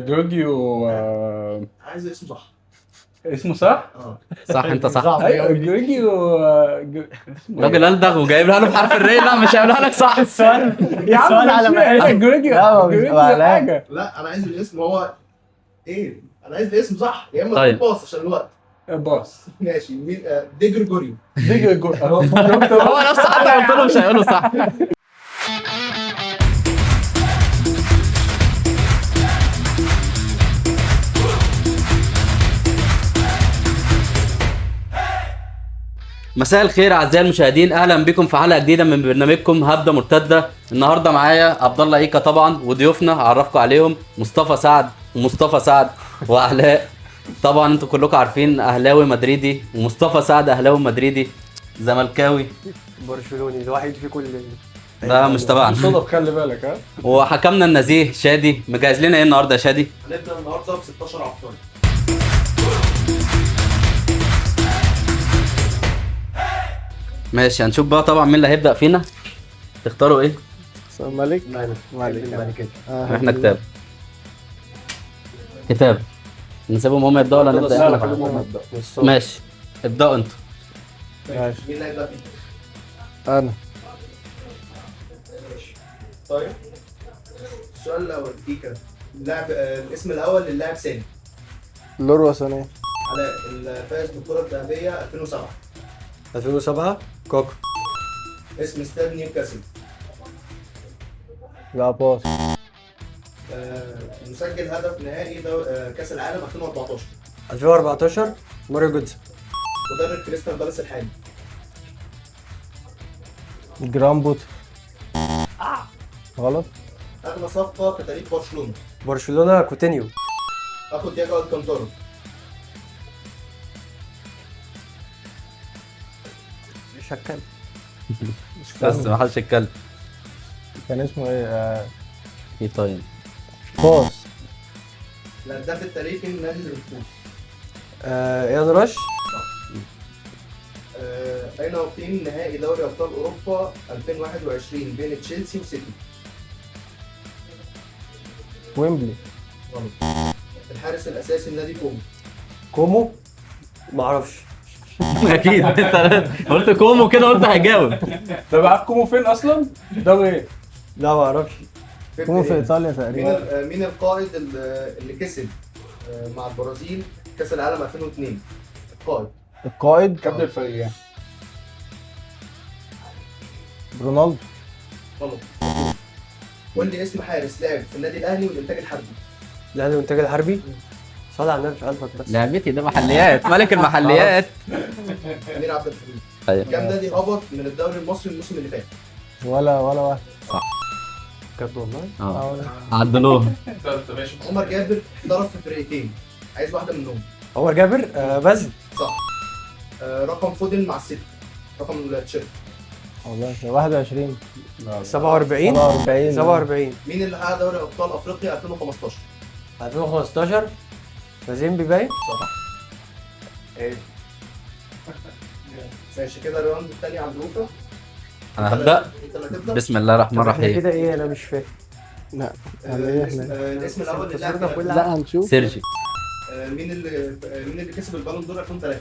جورجيو. عايز اسمه صح. اسمه صح؟ صح انت صح. ايوه جورجيو. اسمه راجل إيه؟ ألدغ وجايبها له بحرف الري. لا مش هيقولها لك صح. السؤال يا عم السؤال على مقاس. جورجيو. لا، هو مش جورجيو على- حاجه. لا انا عايز الاسم هو ايه؟ انا عايز الاسم صح يا اما طيب. باص عشان الوقت. باص. ماشي مين؟ دي جريجوريو. دي جورجيو اهو. هو نفسه حتى قلت له مش هيقوله صح. مساء الخير اعزائي المشاهدين، اهلا بكم في حلقه جديده من برنامجكم هبده مرتده. النهارده معايا عبد الله ايكا طبعا، وضيوفنا اعرفكم عليهم مصطفى سعد وعلاء. طبعا انتوا كلكم عارفين اهلاوي مدريدي، ومصطفى سعد اهلاوي مدريدي زملكاوي. برشلوني الوحيد في كل ده مش تبعنا. صدف خلي بالك ها. وحكمنا النزيه شادي. مجهز لنا ايه النهارده يا شادي؟ هنبدا النهارده ب 16 عبقري. ماشي، هنشوف بقى طبعا مين اللي هيبدا فينا. تختاروا ايه؟ مالك احنا كتاب. نسيبهم هم يبداوا ولا نبدا لا لا احنا؟ خلينا نبدا. ماشي، ابداوا انتوا. ماشي. مين اللي هيبدا فيه؟ انا طيب السؤال الاول كيكا. اللاعب الاسم الاول للاعب سامي. لوروا ثانية علاء الفائز بالكره الذهبيه 2007. 2007 كوكو. اسم استاد نيوكاسل. لا باص. مسجل هدف نهائي كاس العالم 2014. 2014 ماريو جودز. مدرب كريستال بالاس الحالي. جرام بوت. غلط. اغلى صفقه في تاريخ برشلونه. برشلونة كوتينيو. اخو دياجو الكانتارو. مش هتكلم. بس ما حدش يتكلم. كان اسمه ايه؟ ايه طيب؟ باص. الهداف التاريخي لنادي ليفربول. ايان راش. اين اقيم نهائي دوري ابطال اوروبا 2021 بين تشيلسي وسيتي؟ ويمبلي. غلط. الحارس الاساسي لنادي كومو. كومو. معرفش. اكيد انت قلت كومو كده قلت هيجاوب. ده بقى كومو فين اصلا؟ ده ايه؟ لا معرفش. كومو في إيه؟ ايطاليا تقريبا. مين القائد اللي كسب مع البرازيل كاس العالم 2002؟ القائد. القائد كابتن الفريق يعني. رونالدو. غلط. قول لي اسم حارس لعب في النادي الاهلي والانتاج الحربي. الاهلي والانتاج الحربي. صلي على النبي في قلبك بس. لعبتي ده محليات، ملك المحليات. امير عبد الحميد. طيب كام نادي هبط من الدوري المصري الموسم اللي فات؟ ولا واحد. بجد والله؟ عدلوه. عمر جابر احترف في فرقتين، عايز واحده منهم. عمر جابر. بازل. صح. رقم فودن مع السيتي، رقم التيشيرت. والله 21 لا. 47 47 مين اللي حقق دوري ابطال افريقيا 2015؟ 2015 مازيمبي باين. صح. ايه ماشي كده الراوند الثاني عند روكا. انا هبدا. انت اللي هتبدا. بسم الله الرحمن طب احنا الرحيم. كده ايه؟ انا مش فاهم. لا الاسم الاول للاعب لا هنشوف. سيرجي. مين اللي كسب البالون دور 2003؟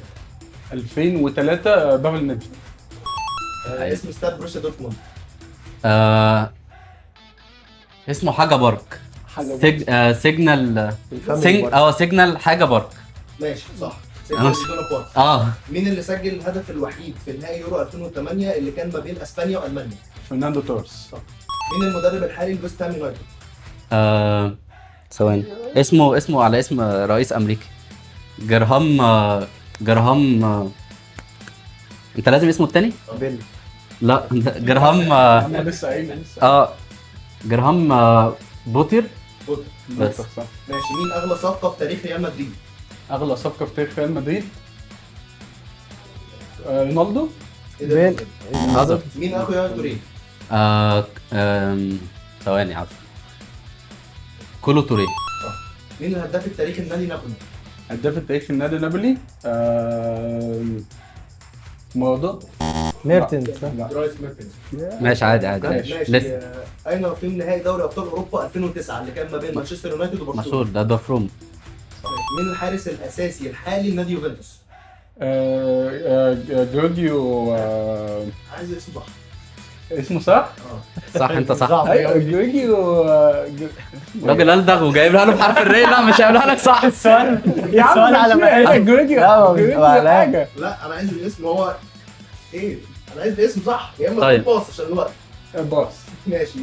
2003 بابل نيفز. اسم استاد بروسيا دورتموند. اسمه حاجه بارك. سيجنال. الفاميلي سيجنال حاجه بارك. ماشي صح. مين اللي سجل الهدف الوحيد في نهائي يورو 2008 اللي كان ما بين اسبانيا والمانيا؟ فرناندو تورس. مين المدرب الحالي لويست هام يونايتد؟ ثواني. اسمه على اسم رئيس امريكي. جرهام. انت لازم اسمه التاني؟ بيل. لا جرهام. انا لسه قايل جرهام بوتر. بس. صح. ماشي. مين اغلى صفقه في تاريخ ريال مدريد؟ اغلى صفقه في تاريخ ريال مدريد. رونالدو. إيه ده؟ بيل. هازارد. مين اخو يايا توريه؟ ثواني عارف. كولو توري. مين الهداف التاريخي لنادي نابولي؟ هداف التاريخ النادي نابولي. مارادونا. ميرتنز درايس ميرتنز. ماشي عادي عادي ماشي. لسه اين اقيم نهائي دوري ابطال اوروبا 2009 اللي كان ما بين مانشستر يونايتد وبرشلونه؟ مشهور ده دافروم. مين الحارس الاساسي الحالي لنادي يوفنتوس؟ جورجيو عايز اسمه صح. اسمه صح؟ صح انت صح. ايوه جورجيو راجل ألدغ وجايبها له بحرف الري. لا مش هيقولها لك صح. السؤال يا عم السؤال على مقاس جورجيو لا، هو جورجيو على حاجه لا انا عايز الاسم هو ايه؟ انا عايز الاسم صح يا اما طيب. باص عشان الوقت. باص ماشي.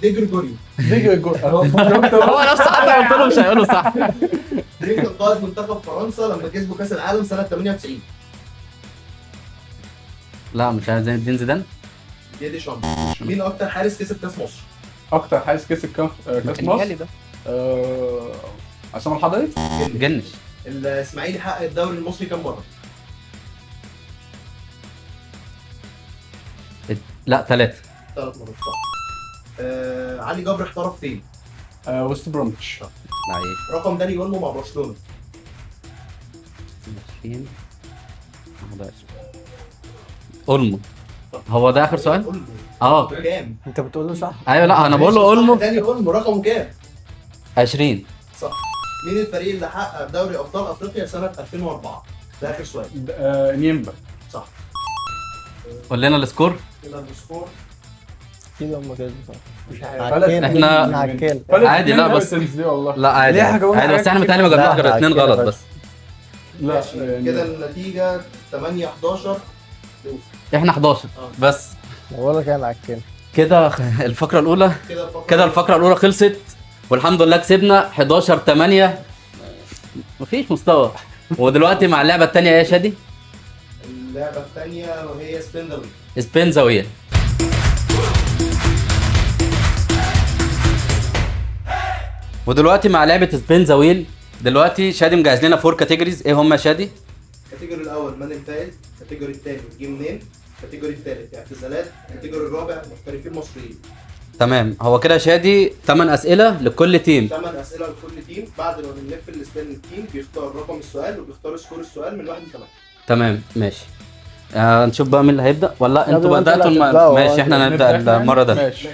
دي جريجوريو. دي جو هو نفسه حتى قلت له مش هيقوله صح. مين كان قائد منتخب فرنسا لما كسبوا كاس العالم سنه 98؟ لا مش عارف زين الدين زيدان. دي شامب. مين اكتر حارس كسب كاس مصر؟ اكتر حارس كسب كاس مصر ده عصام الحضري. جنش. الاسماعيلي حقق الدوري المصري كام مره؟ لا 3. 3 مرات صح. علي جبر احترف فين؟ وست برومتش. لعيب. رقم داني اولمو مع برشلونه؟ 20 11. اولمو. هو ده اخر سؤال؟ أولمو. اه كام؟ انت بتقول له صح. ايوه لا انا بقول له صح، اولمو. داني اولمو رقمه كام؟ 20. صح. مين الفريق اللي حقق دوري ابطال افريقيا سنه 2004؟ ده اخر سؤال. نيمبا. صح. قول لنا السكور. كده السكور اكيد هم كده صح. مش عارف. عكين إحنا- عكين عادي، لا، بس- دي والله لا عادي ليه حاجة عادي بس احنا حاجات متهيألي ما جبناش غير لا، 2 كده غلط بس. بس. لا ماشي. كده النتيجه 8 11. احنا 11 بس. بقول لك انا عكين. كده الفقرة الأولى كده الفقرة الأولى خلصت والحمد لله كسبنا 11-8. مفيش مستوى. ودلوقتي مع اللعبة التانية ايه يا شادي؟ اللعبه الثانيه وهي سبين ذا ويل. سبين زاوية. ودلوقتي مع لعبة سبين زاويل. دلوقتي شادي مجهز لنا 4 كاتيجوريز. ايه هم يا شادي؟ الكاتيجوري الاول من الفائز، الكاتيجوري الثاني جه منين، الكاتيجوري الثالث اعتزالات، الكاتيجوري الرابع محترفين مصريين. تمام. هو كده يا شادي 8 أسئلة لكل تيم. 8 اسئله لكل تيم. بعد ما بنلف السبين التيم بيختار رقم السؤال وبيختار سكور السؤال من 1 ل 8. تمام ماشي. نشوف بقى مين اللي هيبدأ ولا لا، انتوا بقى انت بدأتوا اللي هتبدأوا. ماشي احنا نبدأ المرة ده. ماشي.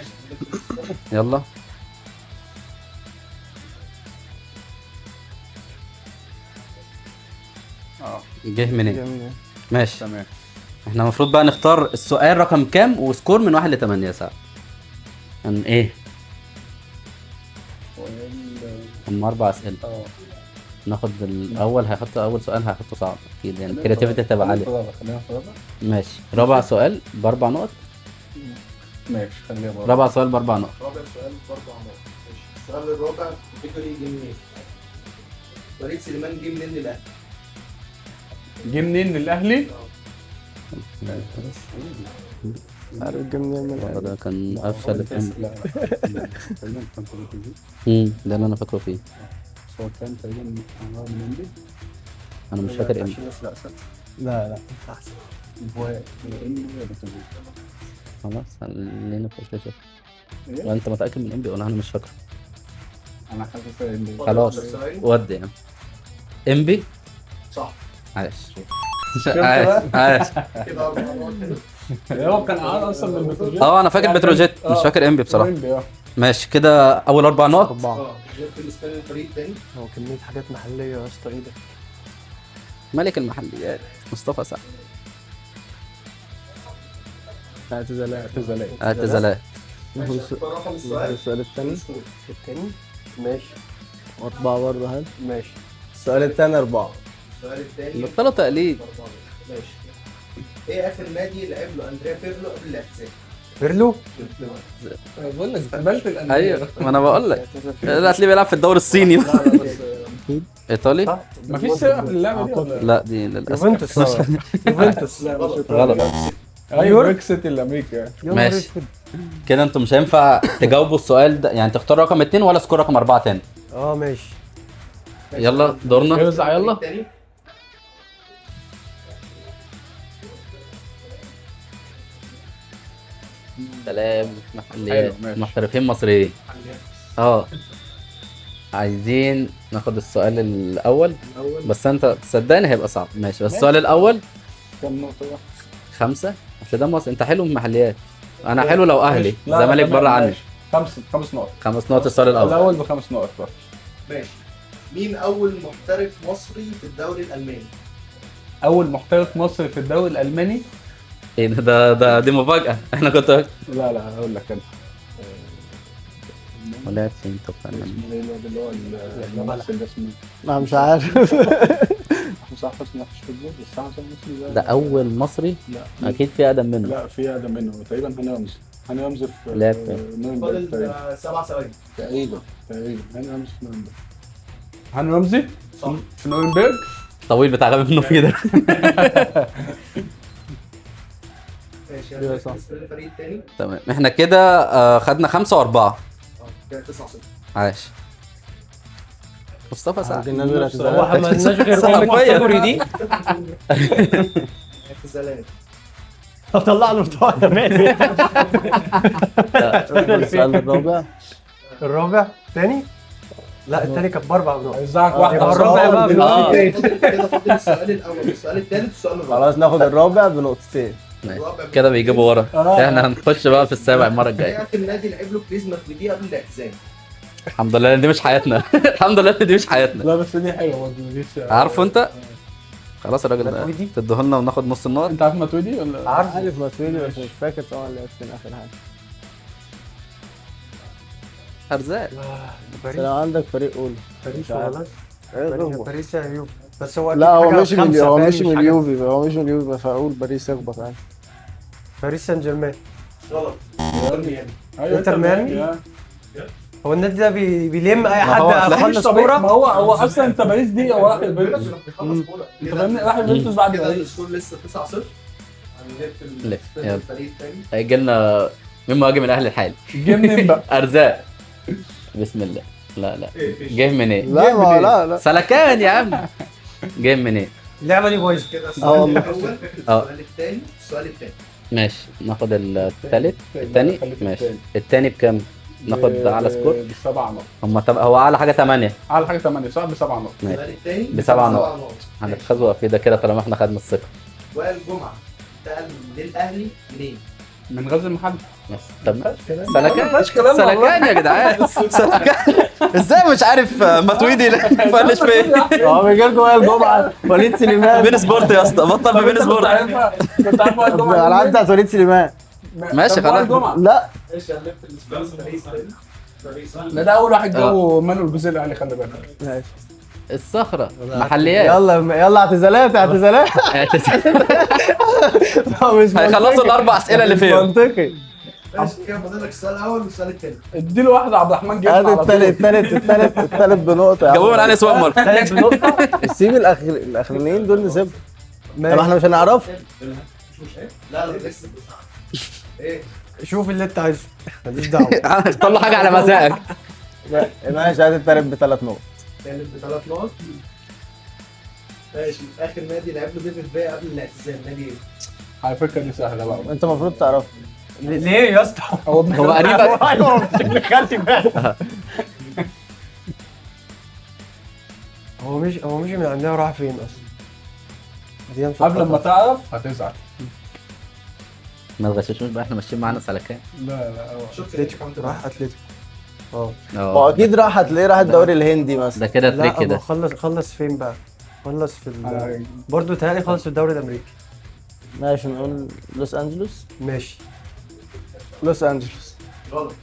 يلا. جه منين؟ ماشي. تمام. احنا المفروض بقى نختار السؤال رقم كام وسكور من 1 ل 8 يا سعد. عن ايه؟ هم 4 أسئلة. ناخد الأول. هيحط أول سؤال هيحطه صعب أكيد يعني الكرياتيفيتي تبقى عالية. خلينا في رابع. ماشي. رابع سؤال ب4 نقط. ماشي خلينا برضه. رابع سؤال ب4 نقط. رابع سؤال برضه عمار. ماشي. السؤال الرابع الكاتيجوري جه منين؟ وليد سليمان جه منين للاهلي؟ جه منين للاهلي؟ عارف الجميع من ده كان أفشل في لا تقريبا كان في ده اللي أنا فاكره فيه. هو كان تقريبا عمار من اندي. أنا مش فاكر إيه. لا احسن. هو من اندي ولا كان خلاص خلينا في الفيشة. ايه؟ وأنت متأكد من إمبي ولا أنا مش فاكره؟ انا حاسس ان خلاص ودي يعني. إمبي. صح. عاش. بقى؟ عاش. كده 4 نقط كده. هو كان عارف اصلا من بتروجيت. أنا فاكر بتروجيت مش فاكر إمبي بصراحة. ماشي كده أول 4 نقط. 4. غير في السبين الفريق الثاني. هو كمية حاجات محلية يا اسطى، ايه ده؟ ملك المحليات مصطفى سعد. اعتزالات. اعتزالات. ماشي. اختار رقم السؤال. السؤال الثاني. سكور. الثاني ماشي. 4 برضه هل ماشي. السؤال الثاني 4. السؤال الثاني بطلوا تقليد. 4. ماشي. ايه اخر نادي لعب له اندريا بيرلو قبل الاعتزال؟ بيرلو. بقول لك قبلت الانديه. ايوه ما انا بقول لك ده هتلاقيه بيلعب في الدوري الصيني. ايطالي. مفيش سبب في اللعبه دي ولا؟ لا دي للاسف يوفنتوس. يوفنتوس. غلط. ايوه بريكسيت الامريكا. يا نهار ماشي. اسود. كده انتوا مش هينفع تجاوبوا السؤال ده يعني تختار رقم 2 ولا سكور رقم 4 تاني. ماشي. يلا دورنا. ارزع يلا. الثاني سلام حلو، محليات ماشي. محترفين مصريين. عايزين ناخد السؤال الاول بس انت تصدقني هيبقى صعب. ماشي بس السؤال الاول كم نقطه؟ 5. اصل ده مصر، انت حلو في المحليات، انا حلو لو اهلي لا، لا، زمالك تمام، بره عني. ماشي. خمس نقط. 5 نقط السؤال الاول. الاول ب5 نقط بقى. ماشي. مين اول محترف مصري في الدوري الالماني؟ اول محترف مصري في الدوري الالماني. ايه ده دي مفاجاه. احنا كنت لا هقول لك انا. ولعب فين طب فعلا؟ اسمه ايه الواد اللي هو الممثل ده اسمه انا مش عارف. حسام حسني في الفوتبول، بس حسام حسني ده اول مصري؟ لا اكيد في اقدم منه. لا في اقدم منه تقريبا. هاني رمزي في لعب فين؟ نورنبرج تقريبا. فاضل 7 ثواني. تقريبا هاني رمزي في نورنبرج. هاني رمزي صح. في نورنبرج. طويل بتاع غبي منه فيه ده. ماشي. ايوه صح. بالنسبه للفريق الثاني تمام احنا كده خدنا 5 و4. كده 9-0. عاش. مصطفى سعد. عايزين ننزل هو اعتزالات. ما لناش غير الكاتيجوري دي. اعتزالات. طلع له بتوع زمان. السؤال الرابع. الرابع تاني؟ لا التاني كان ب4 نقط. هيزعك يبقى واحده. الرابع بقى كده فاضل السؤال الاول والسؤال الثالث والسؤال الرابع. خلاص ناخد الرابع بنقطتين. ماشي. كده بيجيبوا ورا. احنا هنخش بقى في السابع المره الجايه. ايه اخر نادي لعب له كريزما في قبل الاعتزال؟ الحمد لله إن دي مش حياتنا. الحمد لله إن دي مش حياتنا. لا بس دي حلوه برضه مفيش. عارفه انت؟ خلاص الراجل ده متويدي؟ تديه لنا وناخد نص النقط. انت عارف ماتويدي ولا؟ عارف عارف ماتويدي بس مش فاكر طبعا لعب فين اخر حاجه. ارزاق. بس لو عندك فريق قول. باريس مش عارف. ولا باريس يا يوفي. بس هو لا هو أكيد مش حاجة من خمسة، هو فاهم؟ مش من حاجة- اليوفي هو مش من اليوفي فاقول باريس يخبط عادي. باريس سان جيرمان. غلط. ايوه انتر ميامي؟ هو النادي ده بيلم اي ما حد هو أصل خلص ما كوره. هو اصلا انت باريس دي هو راح الفيرتس. بيخلص كوره. انت فاهمني راح الفيرتس بعد كده باريس. السكور لسه 9-0. لف. هنلف يلا. الفريق الثاني. هيجي لنا مين مهاجم الاهلي الحالي؟ جه منين بقى؟ ارزاق. بسم الله. لا جه منين؟ لا ما هو لا سلكان يا عم. جه منين؟ اللعبه دي بايظه. كده اه السؤال والله. الاول اه. السؤال الثاني السؤال الثاني. ماشي ناخد الثالث. الثاني خليك ماشي. التاني. الثاني بكام؟ ناخد على سكور. ب7 نقط. هو اعلى حاجه 8. على حاجه 8 صح ب7 نقط. السؤال الثاني ب7 نقط. هنتخزوق في ده كده طالما احنا خدنا الثقه. وائل جمعه انتقل للاهلي منين؟ من غزل المحل. بس طب سلكان مفيش كلام سلكان يا جدعان. سلكان. ازاي مش عارف ماتويدي فلش فين؟ هو بيجي لكم وائل جمعه وليد سليمان. بين سبورت يا اسطى بطل في بين سبورت. كنت عارف وائل جمعة العاب بتاعت وليد سليمان. ماشي طب وائل خلاص. جمعة. لا ايش هنلف باريس تاني؟ ده اول واحد جابه مانويل الجزيري الاهلي خلي بالك. ماشي الصخره محليات. يلا اعتزالات هو مش هيخلصوا الاربع اسئله اللي فيهم. منطقي. ماشي كده فاضل لك السؤال الاول والسؤال الثاني. اديله واحد عبد الرحمن جبت هذا الثالث بنقطه يا عم. جابوهم من علي سوامر. ثالث بنقطه. السيب الاخرانيين دول نسيبهم. طب احنا مش هنعرف. لا لسه. ايه؟ شوف اللي انت عايزه ماليش دعوه. طلع حاجه على مزاجك. ماشي هات الثالث ب3 نقط. ثالث ب3 نقط. ماشي اخر نادي لعب له ديفيد فيا قبل الاعتزال نادي ايه؟ على فكره دي سهله بقى. انت المفروض تعرف. ليه يا اسطى؟ هو ابن هو خالد. قريبك. ايوه ابن خالتي بقى. هو مش من عندنا راح فين اصلا؟ دي مش قبل ما تعرف هتزعل. ما تغششوش بقى احنا ماشيين معانا سلكان. لا هو شفت اتلتيكو راح اتلتيكو. هو اكيد راح هتلاقيه راح الدوري الهندي مثلا. ده كده لا تريك هو كده. خلص فين بقى؟ خلص في برضه تهيألي خلص في الدوري الامريكي. ماشي نقول لوس انجلوس. ماشي. لوس انجلوس. غلط.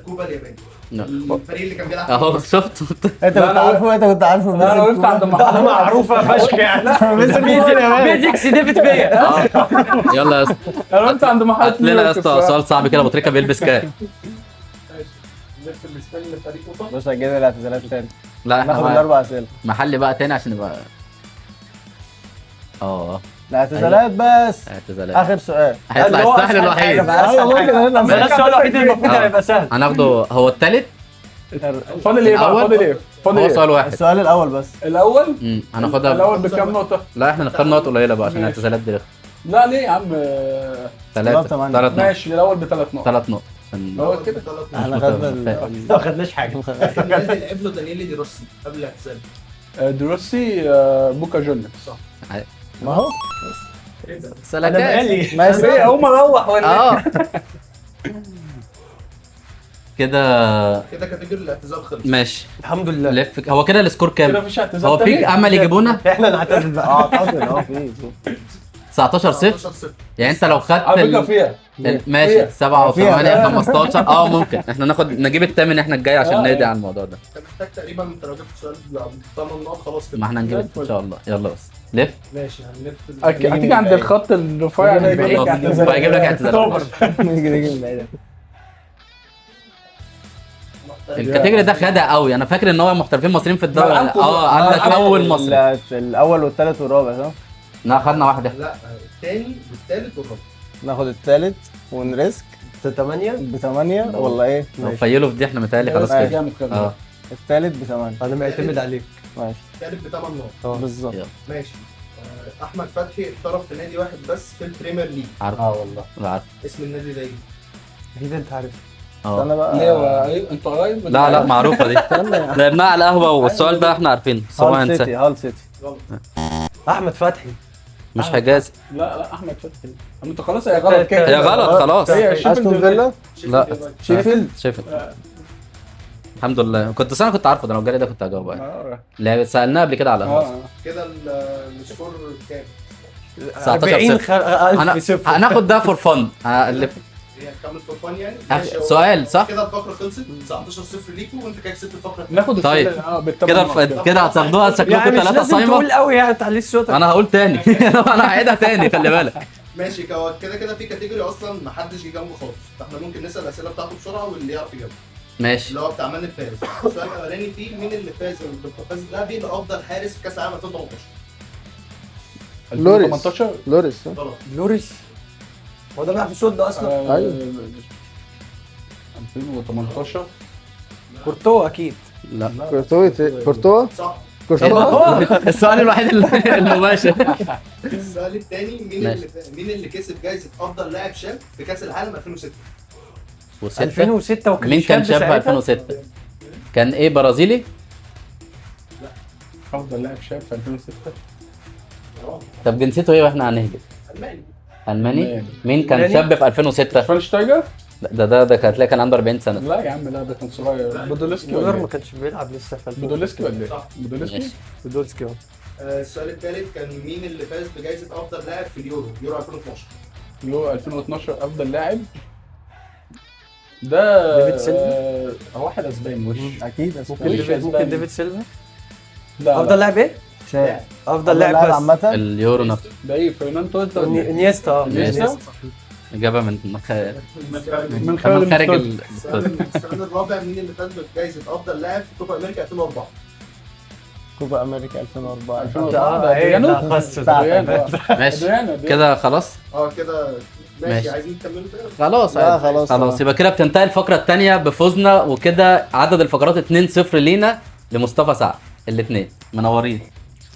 كوبا الياباني. الفريق اللي كان بيلعب اهو شفت. انت كنت عارفه انا وقفت عند محمد. معروفه فشخ يعني. بيزكس ديفيد فيا. يلا يا اسطى انا وقفت عند محمد. هات لنا يا اسطى سؤال صعب كده. ابو تريكه بيلبس كام؟ نلف الاسباني لفريق اوروبا. بص هتجيب الاعتزالات تاني. لا ناخد احنا الاربع اسئله. محلي بقى تاني عشان يبقى الاعتزالات بس. اعتزالات. اخر سؤال. هيطلع السهل الوحيد. ايوه ممكن ده انا السؤال الوحيد اللي المفروض هيبقى سهل. هناخده هو التالت. فاضل ايه بقى؟ الأول؟ فاضل ايه؟ فاضل هو ايه؟ سؤال واحد. السؤال الاول بس. الاول هناخدها الاول بكام نقطه؟ لا احنا نختار نقط قليله بقى عشان ماشي. الاعتزالات دي رخمه. لا ليه يا عم؟ ثلاثة تمانية. 3 نقط. ماشي الاول ب3 نقط. 3 نقط عشان هو كده. احنا مش خدنا متفق. ما خدناش حاجه. اخر نادي لعب له دانييلي دي روسي قبل الاعتزال. دروسي بوكا جونيورز صح. ما هو سلكات ماشي اقوم اروح ولا اه كده كده كاتيجوري الاعتزال خلص. ماشي. الحمد لله. لف هو كده السكور كده كام؟ مفيش اعتزال هو في امل يجيبونا احنا نعتزل بقى. اعتقد في 19 0 0. يعني انت لو خدت على فكره فيها ماشي 7 فيها. و8 15 ممكن احنا نجيب الثامن احنا الجاي عشان نهدي على الموضوع ده. انت محتاج تقريبا، انت لو جبت سؤال 8 نقط خلاص كده. ما احنا هنجيب ان شاء الله. يلا بس لف ماشي هنلف هتيجي عند الخط الرفيع هيجيب لك اعتزال. هيجيب لك اعتزال. نيجي من بعيد. الكاتيجوري ده خدع قوي، انا فاكر ان هو محترفين مصريين في الدوري. ملعبكم قال لك اول مصري. الاول والثالث والرابع صح؟ لا خدنا واحده. لا الثاني والثالث والرابع. ناخد الثالث ونريسك 8. ب8 ولا ايه؟ لو فيلوا في دي احنا متهيألي خلاص ماشي، كده. جامد كده. الثالث ب8 انا معتمد عليك. ماشي الثالث ب8 نقط. بالظبط. يلا. ماشي. احمد فتحي احترف في نادي واحد بس في البريمير ليج. عارف والله لا عارف. اسم النادي ده ايه؟ اكيد انت عارف. انا بقى ليه انتوا قريب؟ لا معروفه دي. لعبناها على القهوه والسؤال ده احنا عارفينه بس هو هال هنساه. سيتي هال سيتي غلط. احمد فتحي. مش حجازي. لا احمد فتحي انت خلاص هي غلط كده. هي غلط خلاص. هي شيفيلد استون فيلا لا. شيفيلد شايف الحمد لله كنت عارفه ده، لو جالي ده كنت هجاوبه يعني. لا سالناه قبل كده على القهوه. كده السكور كام؟ 19 0 40,000 صفر. هناخد ده فور فن. هنلف هي هتكمل فور فان يعني؟ ماشي، هو سؤال صح؟ كده الفقره خلصت 19 0 ليكوا وانت كده كسبت الفقره. ناخد طيب. بالثمن كده هتاخدوها شكلكم يعني مش 3 لازم صايمه. تقول قوي يعني تعليق صوتك. انا هقول تاني. انا هعيدها تاني خلي بالك. ماشي كده في كاتيجوري اصلا ما حدش جه جنبه خالص، فاحنا ممكن نسال الاسئله بتاعته بسرعه واللي يعرف يجاوب. ماشي اللي هو بتاع من الفاز. السؤال الاولاني فيه مين اللي فاز بالقفاز الذهبي لافضل حارس في كاس العالم 2018؟ لوريس 18 لوريس غلط. لوريس. هو ده بيلعب في الصوت ده اصلا. ايوه 2018 كورتوا اكيد. لا كورتوا صح. كورتوا السؤال الوحيد المباشر. السؤال الثاني ماشي. مين اللي كسب جائزه افضل لاعب شاب في كاس العالم 2006؟ 2006 وكان مين كان شاب في ساعتها؟ 2006؟ كان ايه برازيلي؟ افضل لاعب شاب في 2006 طب جنسيته ايه واحنا هنهجم؟ الماني. الماني؟ مين كان ألماني؟ شاب في 2006؟ شفاينشتايجر؟ ده كان هتلاقي كان عنده 40 سنه. لا يا عم لا ده كان صغير. بودولسكي مولر ولا ما ايه؟ كانش بيلعب لسه في بودولسكي ولا ايه؟ صح. بودولسكي؟ ماشي. بودولسكي. السؤال الثالث كان مين اللي فاز بجائزه افضل لاعب في اليورو 2012؟ يورو 2012 افضل لاعب ده ديفيد سيلفا؟ هو واحد اسباني وش اكيد ممكن وش ديفيد أسباني. سيلفا. لا افضل لاعب ايه؟ شايف افضل لاعب بس. عامة اليورو نفسه. ده ايه فرناندو توريس ده ولا إيه؟ انيستا. إنيستا؟ اجابه من من كمان خارج خارج الاستاد. السؤال الرابع مين اللي فاز بجائزه افضل لاعب في كوبا امريكا 2004؟ كوبا امريكا 2004 2004 ده أدريانو؟ أدريانو. ماشي أدريانو. كده خلاص. كده ماشي. ماشي. عايزين تكملوا كده؟ خلاص لا عادي. خلاص خلاص يبقى كده بتنتهي الفقره الثانيه بفوزنا، وكده عدد الفقرات 2-0 لينا لمصطفى سعد. الاثنين منورين.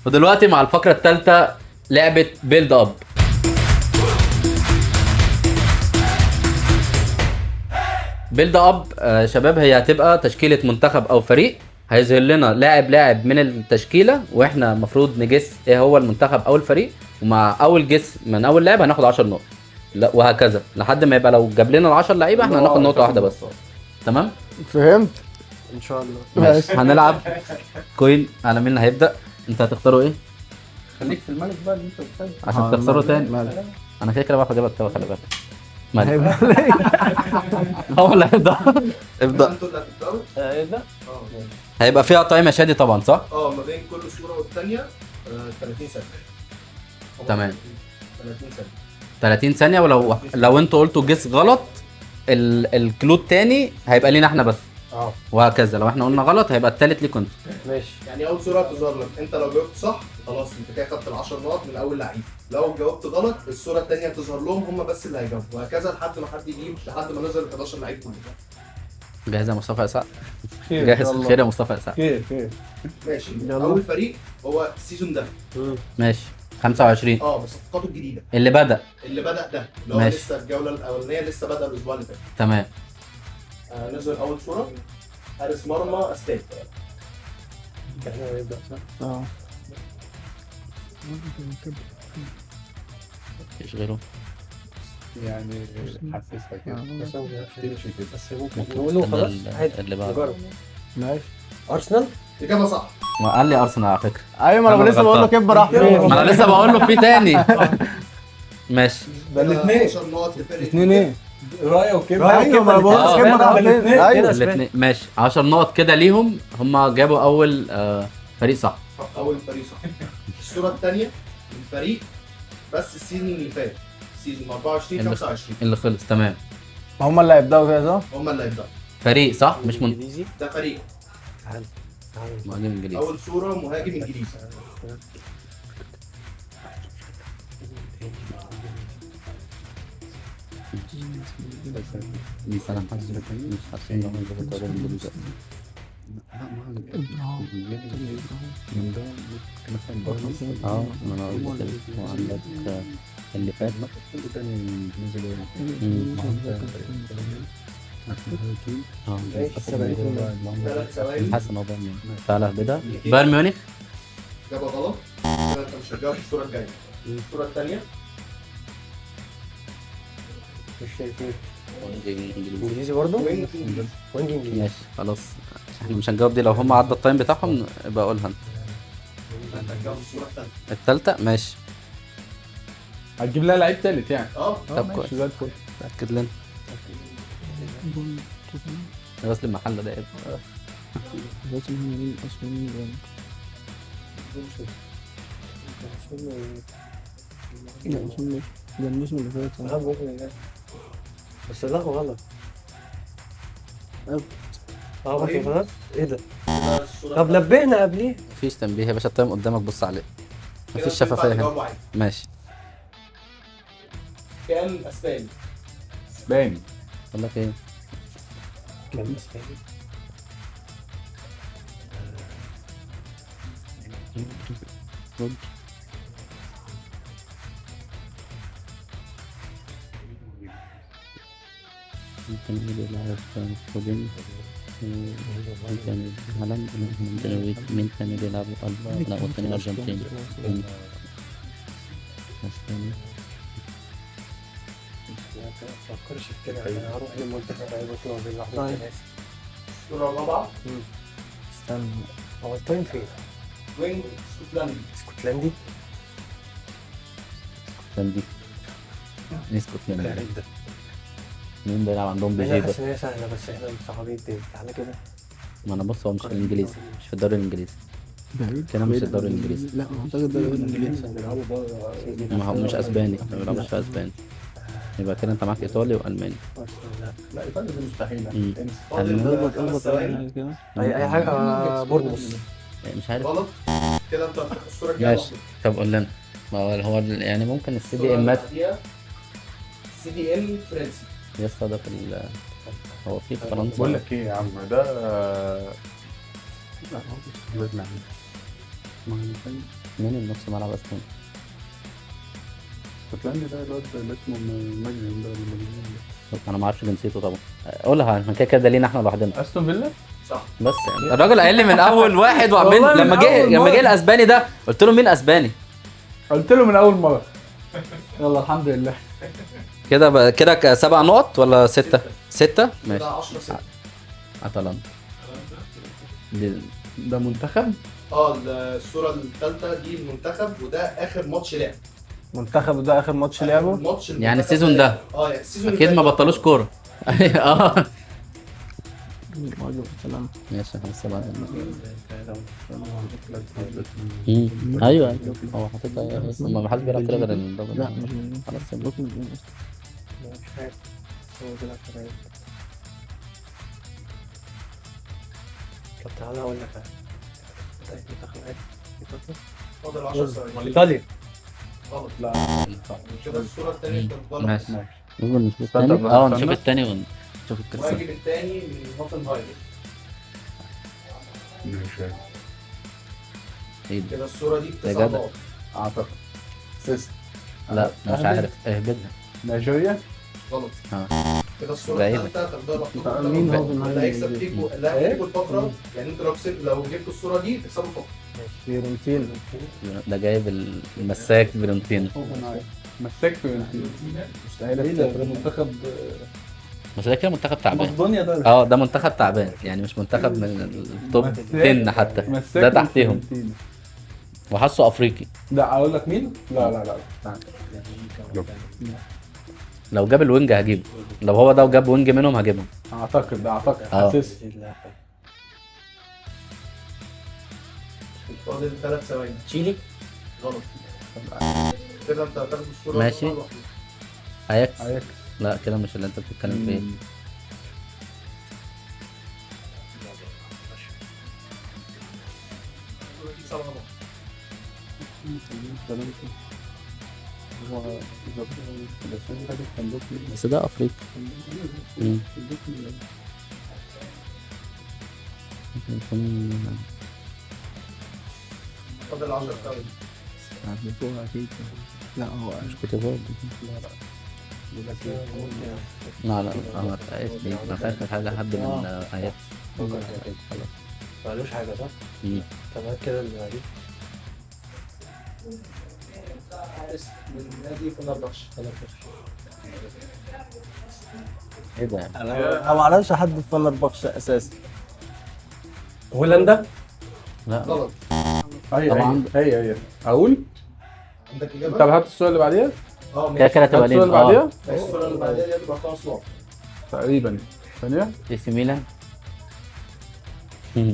ودلوقتي مع الفقره الثالثه لعبه بيلد اب. بيلد اب شباب هي هتبقى تشكيله منتخب او فريق، هيظهر لنا لاعب من التشكيله واحنا المفروض نجس ايه هو المنتخب او الفريق، ومع اول جس من اول لاعب هناخد 10 نقط. لا وهكذا لحد ما يبقى لو جاب لنا ال10 لعيبه احنا هناخد نقطه واحده بس. تمام فهمت ان شاء الله. ماشي. هنلعب كوين على مين اللي هيبدا. انت هتختاروا ايه خليك في الملك بقى اللي انت بتحبه. عشان تخسروا تاني؟ انا كده بعرف اجيبها التوا خلي بالك. مالك هو اللي هيبدا. ابدا. انتوا اللي هتبداوا؟ ايه ده؟ هيبقى فيها تايم يا شادي طبعا صح؟ ما بين كل صوره والثانيه 30 ثانيه. تمام 30 ثانيه. 30 ثانيه، ولو انتوا قلتوا جس غلط الكلو التاني هيبقى لينا احنا بس، وهكذا. لو احنا قلنا غلط هيبقى التالت ليكوا انتوا. ماشي. يعني اول صوره هتظهر لك، انت لو جاوبت صح خلاص انت كده خدت ال10 نقط من اول لعيب. لو جاوبت غلط الصوره الثانيه هتظهر لهم هم بس اللي هيجاوبوا، وهكذا لحد ما حد يجيب، لحد ما نظهر ال 11 لعيب كلهم. جاهز يا مصطفى يا سعد؟ خير جاهز. يلا. خير يا مصطفى يا سعد. خير ماشي. اول فريق هو السيزون ده. ماشي 25 بصفقاته الجديده اللي بدأ. ده اللي هو ماشي. لسه الجوله الاولانيه لسه بدأ الاسبوع اللي فات. تمام نزل اول صوره حارس مرمى استاد. مفيش غيره. يعني حسسها كده. بس هو تمشي كده. بس ممكن ممكن نقوله تستنى خلاص عادي اللي بعده. نجرب. ماشي. ارسنال. اجابه صح. ما قال لي ارسنال على فكره. ايوه ما أنا انا لسه بقول له غلطان. كبه راح فين. ما انا لسه بقول له في تاني. ماشي. ده الاثنين. 10 نقط لفرقه اتنين ايه؟ رايه وكده. راية ايوه ما انا بقول له كبه راح فين. ايوه الاثنين ماشي. 10 نقط كده ليهم. هم جابوا اول فريق صح. اول فريق صح. الصوره الثانيه من فريق بس السيزون اللي فات، سيزون 24 25 اللي خلص تمام. هم اللي هيبداوا كده صح؟ هم اللي هيبداوا. فريق صح مش من انجليزي. ده فريق. تعال تعال. مهاجم انجليزي. اول صوره مهاجم انجليزي. دي سنة حاسس مش حاسس ان هو يجيب الدوري الانجليزي. اه ما انا قلت لك. وعندك اللي فات اه 3 ثواني. حاسس ان هو بايرن ميونخ. تعالى اهبدها. بايرن ميونخ. اجابه غلط. كده انت مش هتجاوب الصوره الجايه. الصوره الثانيه مش شايفين. انجليزي. انجليزي برضه. وينج انجليزي. وينج انجليزي. ماشي خلاص. احنا مش هنجاوب دي. لو هم عدى التايم بتاعهم يبقى قولها انت. انت هتجاوب الصوره الثانيه. التالتة ماشي. هتجيب لها لعيب تالت يعني. طب ماشي، كويس. زي الفل. تأكد لنا. غسل المحل ده ايه؟ بس لا غلط. طيب. غلط. ايه ده؟ كده الصوره طب نبهنا قبليه. مفيش تنبيه يا باشا. التايم قدامك بص عليه. كده مفيش تنفع شفافية هنا. تجاوب عادي. ماشي. كان اسباني. اسباني. اقول لك ايه؟ كان اسباني. ممكن يلعب فودين. ممكن هالاند. مين كان بيلعب ألبا؟ لا والتاني أرجنتين. اسباني. ما تفكرش في كده. انا هروح للمنتخب هيبقى بين واحد طيب. وناس. الصوره الرابعه استنى. هو التايم فين؟ وينج اسكتلندي. اسكتلندي. اسكتلندي. اسكتلندي. غريب ده. مين بيلعب عندهم انا بيجيبر؟ حاسس ان هي سهله بس احنا مصعبين تاني. تعالى كده. ما انا بص هو مش في الانجليزي. مش في الدوري الانجليزي. كده مش الدوري الانجليزي. لا اعتقد الدوري الانجليزي. ما هو مش اسباني. ما بيلعبش في اسباني. يبقى كده انت معاك ايطالي والماني. لا ايطاليا دي مستحيله. مم. انسى. فاضل 5 ثواني. اي حاجه بورنموث. مش عارف. غلط. كده انت هتاخد الصوره الجايه. ماشي. طب قول لنا. ما هو يعني ممكن السي دي امات. سي دي ام فرنسي. يا اسطى ده في هو في فرنسا. بقول لك ايه يا عم ده لا هو مش جوزنا يعني. ما هو فاهم. مين النص ملعب اسباني؟ اسكتلندي ده الواد اللي اسمه مجنون ده ولا مجنون ده. انا ما اعرفش جنسيته طبعا. قولها احنا كده كده لينا احنا لوحدنا. استون فيلا. صح. بس يعني الراجل قال لي من اول واحد وعمل والله من لما جه أول لما مرة. جه الاسباني ده قلت له مين اسباني؟ قلت له من اول مره. يلا الحمد لله. كده كده 7 نقط ولا 6؟ 6 كده ماشي. 10 6. اتلانتا. دي ده منتخب. الصوره الثالثه دي المنتخب وده اخر ماتش لعب. منتخب ده اخر ماتش لعبه. الماتش يعني المنتخب السيزون ده. يعني السيزون اكيد ما بطلوش كوره. اه سلام. ماشي احنا 7. ايوه هو حاططها ايه؟ ما حدش بيلعب كده غير الدبل. لا مش من خلاص يبقى. مش عارف. هو بيلعب في الريال. طب تعالى اقول لك حاجه. منتخب ايه؟ ايطاليا. فاضل 10 ثواني. ايطاليا. غلط. لا كده الصوره الثانيه انت غلط. ماشي. ماشي. نصبر نشوف استنى التاني. بقى، نشوف استنى. التاني ونشوف القصه. المهاجم الثاني من هوفنهايمر. ماشي. ايه ده؟ كده الصوره دي يا 9 جدع. نقط. اعتقد سيس. لا مش أهبد. عارف. اهبدها. نيجيريا. غلط. اه كده الصوره بعيدة. الثالثه تقدروا مين تاخدوا هوفنهايمر اللي هيكسب دي؟ فيكم اللي هيكسبوا الفقره. يعني انتوا لو جبتوا الصوره دي تكسبوا الفقره. فيورنتينا. ده جايب المساك فيرونتينا. مساك فيورنتينا. مستحيل ايه ده افتكر. منتخب بس ده كده منتخب تعبان. مقدونيا ده. اه ده منتخب تعبان يعني، مش منتخب من التوب 10 حتى، مساك ده من تحتهم فيورنتينا. وحاسه افريقي. ده اقول لك مين؟ لا لا لا تعال. لو جاب الوينج هجيبه، لو هو ده وجاب وينج منهم هجيبهم. اعتقد اه. حاسس. فاضل 3 ثواني. تشيلي. غلط. كده انت هتاخد الصوره. ماشي. اياكس. اياكس. لا كده مش اللي انت بتتكلم فيه. بس ده افريقي. ممكن يكون فاضل 10 ثواني. لا هو مش كوتيفوار. لا لا ما فيهاش حاجه حد من اياكس. معلوش حاجه صح؟ تمام كده اللي بعديه. حارس من نادي فنربخش. ايه ده يعني؟ انا ما اعرفش حد في فنربخش اساسا. هولندا. لا غلط. طبعاً. طبعا. اقول عندك طب اجابه؟ هات السؤال اللي بعديها. كده كده تبقى هات السؤال اللي لين. بعديها الصوره اللي بعدها دي هتبقى 5 نقط. تقريبا. ثانيه. اي سي ميلان. ايه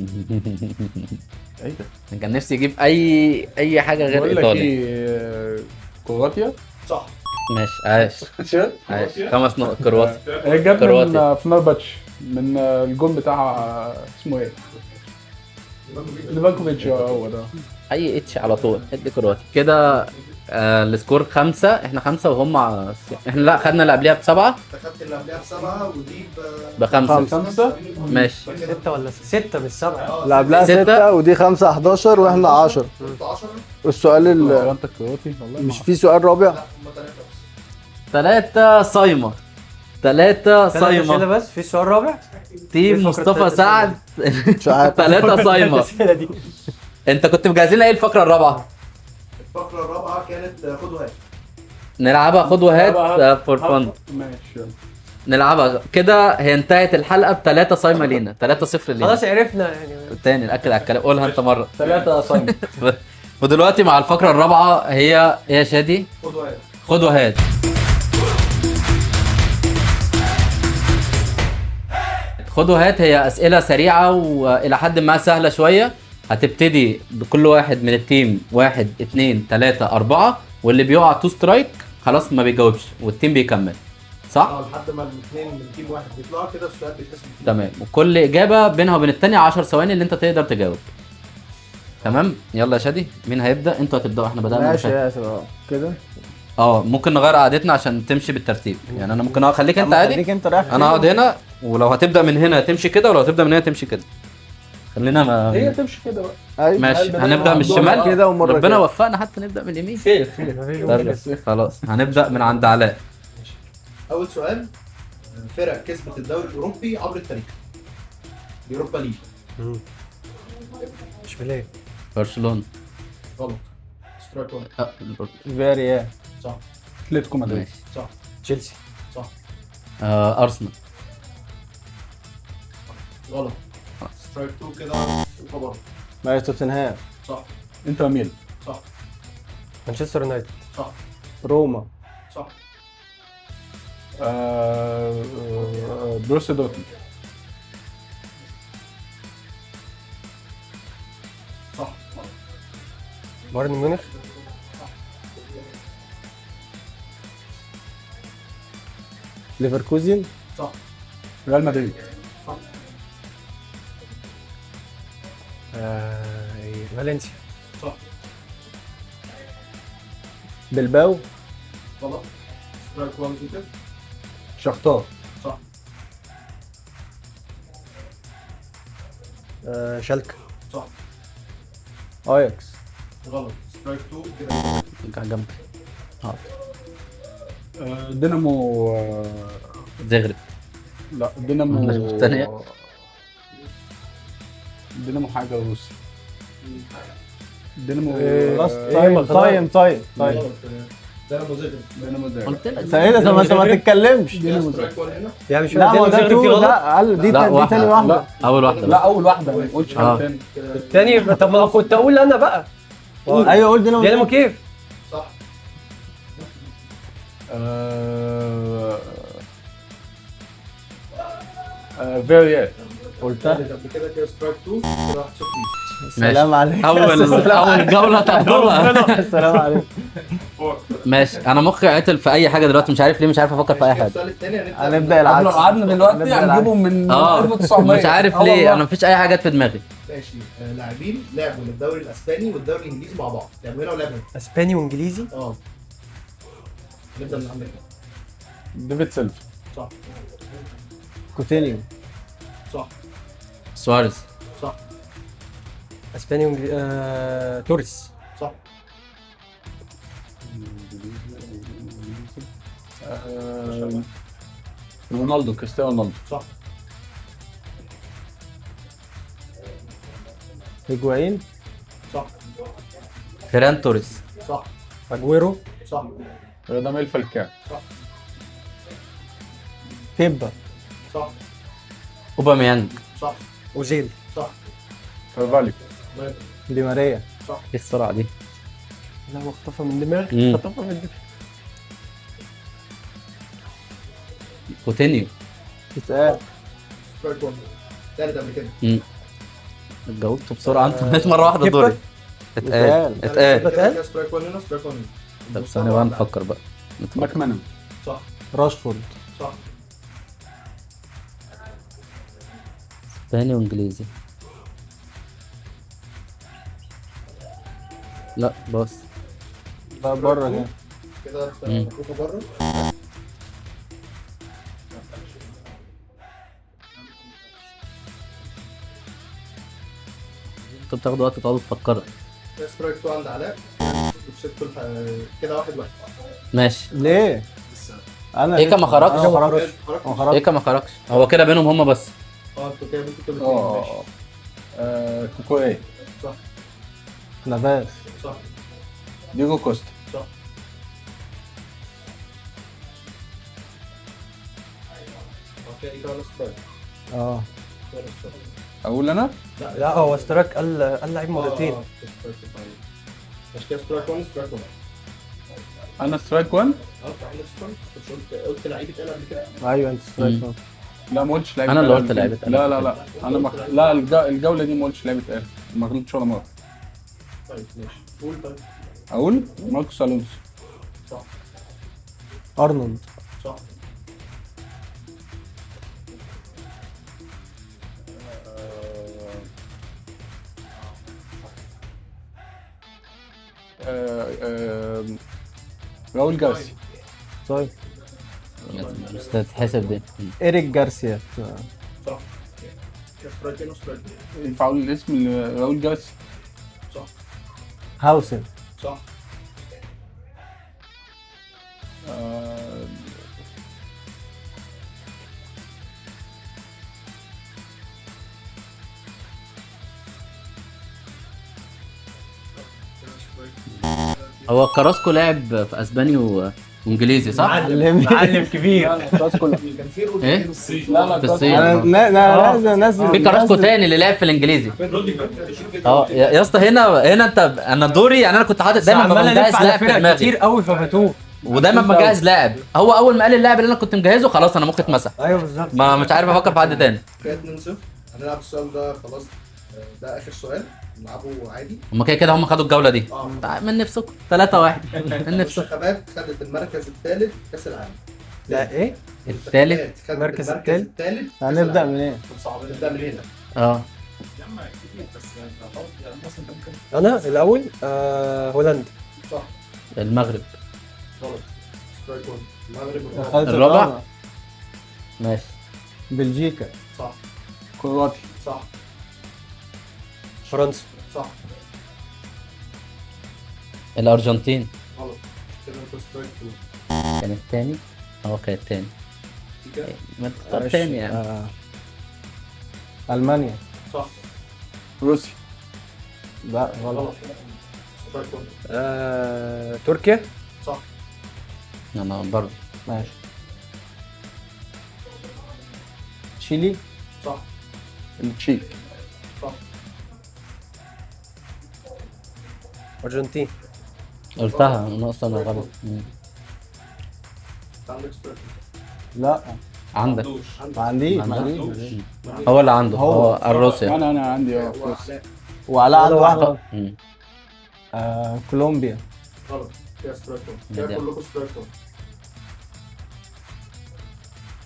ده؟ أنا كان نفسي يجيب اي حاجه غير بقول لك ايطالي. ايه كرواتيا. صح. ماشي عاش عاش. 5 نقط كرواتيا. هي جاب كرواتيا. من فنرباتش من الجون بتاع اسمه ايه؟ ليفانكوفيتش هو ده. اي اتش على طول ادي كرواتيا كده. السكور 5، احنا 5 وهم احنا لا خدنا اللي قبلها ب7. انت خدت اللي قبلها ب7 ودي ب5. 5. ماشي. 6 ولا 6 من 7. اللي قبلها 6 6 ودي 5 11 واحنا 10. 10. والسؤال هو انت كرواتي والله مش في سؤال رابع؟ لا هم 3 بس. 3 صايمه. 3 كده صايمه. بس في سؤال رابع. تيم الفقرة مصطفى التالتة سعد. مش عارف. 3 صايمه. الأسئلة دي. انت كنت مجهزين ايه الفقره الرابعه؟ الفقره الرابعه كانت خد وهات. نلعبها خد وهات فور فن. ماشي. نلعبها كده. هي انتهت الحلقه ب3 صايمه لينا، 3-0 لينا. خلاص عرفنا يعني. تاني الاكل على الكلام، قولها انت مره. 3 صايم. ودلوقتي مع الفقره الرابعه هي يا شادي خد وهات. خد وهات. خد وهات هي اسئله سريعه والى حد ما سهله شويه. هتبتدي بكل واحد من التيم 1 2 3 4 واللي بيقع 2 سترايك خلاص ما بيجاوبش والتيم بيكمل صح؟ لحد ما الاثنين من تيم واحد بيطلعوا كده السؤال بيتحسب. تمام. وكل اجابه بينها وبين الثانيه 10 ثواني اللي انت تقدر تجاوب. تمام يلا يا شادي مين هيبدا؟ انتوا هتبداوا احنا بدانا. ماشي يا اسف كده. ممكن نغير قعدتنا عشان تمشي بالترتيب يعني. انا ممكن اخليك انت أما عادي. خليك انت رايح انا اقعد هنا ولو هتبدا من هنا تمشي كده ولو هتبدا من هنا تمشي كده. خلينا هي ما تمشي كده بقى. ايوه ماشي. بدل هنبدا من ما الشمال كده ومره ربنا كده. وفقنا حتى نبدا من اليمين. خير. مفيش طيب، مشكلة. خلاص هنبدا من عند علاء. اول سؤال. فرق كسبت الدوري الاوروبي عبر التاريخ. اليوروبا ليج. مش بلاي. برشلونه. غلط. سترايك 1. فياريال. صح. اتلتيكو مدريد. ماشي. صح. تشيلسي. صح. ارسنال. غلط. سترايك 2 كده. يبقى بره. ما توتنهام. صح. انتر ميلان. صح. مانشستر يونايتد. صح. روما. صح. بروسيا دورتموند. صح. بايرن ميونخ. ليفركوزن. صح. ريال مدريد. فالنسيا. صح. بلباو. غلط. سترايك 1 كده. شختار. صح. شالكة. صح. اياكس. غلط. سترايك 2 كده. ارجع جنبي. دينامو زغرب. لا دينامو الثانية. دينامو حاجه روسي. دينامو خلاص. تايم. غلط. دينامو زغرب. دينامو زغرب. قلت لك سيدة طب ما انت ما تتكلمش. كده سترايك 1 هنا. يعني مش لا هو دينامو ده زغرب تو دي غلط. لا قال دي لا، تاني واحدة. لا اول واحده لا اول واحده ما تقولش حاجه آه. تاني. كده التاني طب ما كنت اقول انا بقى. ايوه قول دينامو دينامو كيف؟ صح. فيريال. قلتها. قبل كده كده سترايك 2 كده 1-0 السلام عليك. اول جوله تاخدوها. السلام عليك. ماشي، انا مخي عطل في اي حاجه دلوقتي، مش عارف ليه، مش عارف افكر في اي حاجه. السؤال الثاني هنبدأ العكس. لو قعدنا دلوقتي نبدأ العكس. هنجيبهم من اه 1900. مش عارف آه ليه، والله. انا مفيش اي حاجه جت في دماغي. ماشي. لاعبين لعبوا للدوري الاسباني والدوري الانجليزي مع بعض، لعبوا هنا ولعبوا هنا. اسباني وانجليزي. نبدا من عندك. ديفيد سيلفا. صح كوتينيو. صح سواريز. صح اسباني وانجليزي. توريس. صح رونالدو، كريستيانو رونالدو. صح هيجوايين. صح فيران توريس. صح اجويرو. صح راداميل فالكاو. كيبا. صح اوباميانج. صح اوزيل. صح كارفاليو. دي ماريا. ايه السرعه دي؟ لا هو اختفى من دماغي. مم. اختفى من دماغي. كوتينيو. اتقال. سترايك 1 ثالث قبل كده. جاوبته بسرعه انت. بقيت مره واحده كيبا. دوري. اتقال. ثالث اتقال. كده سترايك 1 هنا سترايك 1 هنا. طب ثانيه بقى نفكر بقى. ماكمانن. صح راشفورد. صح اسباني وانجليزي. لا بص. بره كده. كده مم. تشوفه بره. انتوا بتاخدوا وقت تقعدوا تفكروا. كده سترايك 2 عند علاء. وكسبتوا كده 1-1. ماشي. ليه؟ انا إيه كان ما خرجش؟ أنا ما خرجش. ما خرجش. ايه ما خرجش؟ هو كده بينهم هما بس. انتوا كده ممكن تبقوا الاثنين. ماشي كوكوي. صح نافاس. صح ديجو كوستا. صح كده دي كمان سترايك. اه كده سترايك. اقول انا لا هو اشتراك قال لعيب مرتين. مش كده سترايك 1 سترايك 1. انا سترايك 1. عندك سترايك مش قلت لعيب اتقال قبل كده. ايوه انت سترايك. لا ما قلتش لعيبه. أنا اللي قلت قبل لعيبة كده. لا لا لا انا لا الجوله دي ما قلتش لعيبه قال، ما غلطتش ولا مره. طيب ماشي قول. طيب اقول ماركوس الونسو. صح ارنولد. صح راؤول جارسيا. طيب مش هتتحسب دي. ايريك جارسيا. صح كده سترايكين وسترايك. ينفع اقول الاسم راؤول جارسيا. صح هاوسن. صح هو كراسكو لعب في اسباني وانجليزي صح؟ معلم كبير. كان في رودريجو ايه؟ لا لا في الصين. انا ناس في كراسكو تاني اللي لعب في الانجليزي. يا اسطى هنا انت انا دوري يعني، انا كنت حاطط دايما عمال ببقى الف مجهز على لاعب في فرق دماغي كتير قوي ففاتوه. ودايما مجهز لاعب. هو اول ما قال اللاعب اللي انا كنت مجهزه خلاص انا مخي اتمسح. ايوه بالظبط. ما مش عارف افكر في حد تاني. كده 2-0. هنلعب السؤال ده خلاص. ده اخر سؤال نلعبه عادي. هما كده هم خدوا الجوله دي. اه من نفسكم 3-1 من نفسكم. المنتخبات خدت المركز الثالث كاس العالم. ده ايه؟ الثالث. خدت المركز الثالث. هنبدا منين؟ نبدا من هنا. اه انا الاول هولندا. صح المغرب. غلط. سترايك 1 المغرب خدت الرابع؟ ماشي. بلجيكا. صح كرواتيا. صح فرنسا. صح الارجنتين. غلط. كده انت سترايك 2. كان الثاني. كان الثاني. كده ما تختار الثاني يعني. المانيا. صح روسيا. لا غلط. غلط. سترايك 1. تركيا. صح انا برضه. ماشي. تشيلي. صح. التشيك. صح. ارجنتين. قلتها انا اصلا غلط. عندك سترايكر. لا عندك. ما عنديش. هو اللي عنده، هو. هو الروسيا. انا عندي فلوس. وعلاء. وعلاء عنده واحد. واحد. مم. كولومبيا. غلط. كده سترايكر. كده ميديا. كلكم سترايكر.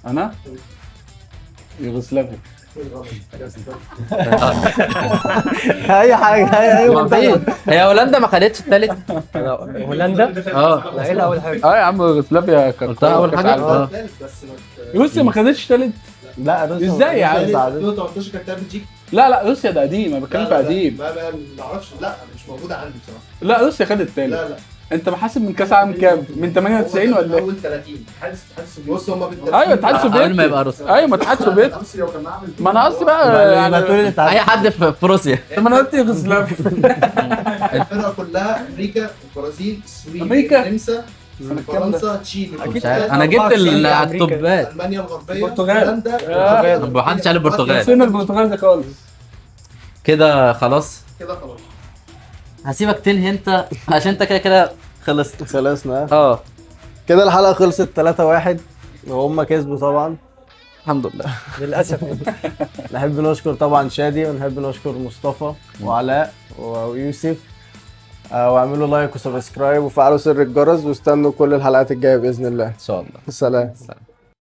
انا يوغوسلافيا. غلط. كده سترايكر. اي حاجه اي ما فين؟ هي هولندا ما خدتش التالت. هولندا. اه لا ايه لا اول حاجه. اه يا عم يوغوسلافيا كانت قلتها أول حاجة؟ اه الثالث بس روسيا ما خدتش تالت. لا روسيا إزاي يا عم؟ 2018 كانت بتاعت بلجيكا. لا روسيا ده قديم، انا بتكلم في قديم. ما اعرفش، لا مش موجوده عندي بصراحه. لا روسيا خدت تالت. لا انت محاسب من كاس عالم كام؟ من 98 ولا ايه؟ اول 30 حاسس بص هم بالترتيب. ايوه الاتحاد قبل السوفيتي. ما يبقى روسيا. ايوه ما الاتحاد السوفيتي. روسيا وكان معاهم ما انا قصدي بقى يبقى تقول يعني لي اي حد في روسيا. طب ما انا قلت يوغوسلافيا. الفرقه كلها امريكا، البرازيل، السويد، أمريكا؟ النمسا، سنة كام ده؟ فرنسا، تشيلي، مش عارف. انا جبت التوبات. المانيا الغربيه، البرتغال. هولندا، طب ما حدش قال البرتغال. نسينا البرتغال ده خالص. كده خلاص. كده خلاص. هسيبك تنهي انت عشان انت كده خلصت. خلصنا. اه كده الحلقه خلصت 3-1 وهم كسبوا طبعا. الحمد لله. للاسف. نحب نشكر طبعا شادي، ونحب نشكر مصطفى وعلاء ويوسف. واعملوا لايك وسبسكرايب وفعلوا سر الجرس، واستنوا كل الحلقات الجايه باذن الله. ان شاء الله. سلام. سلام.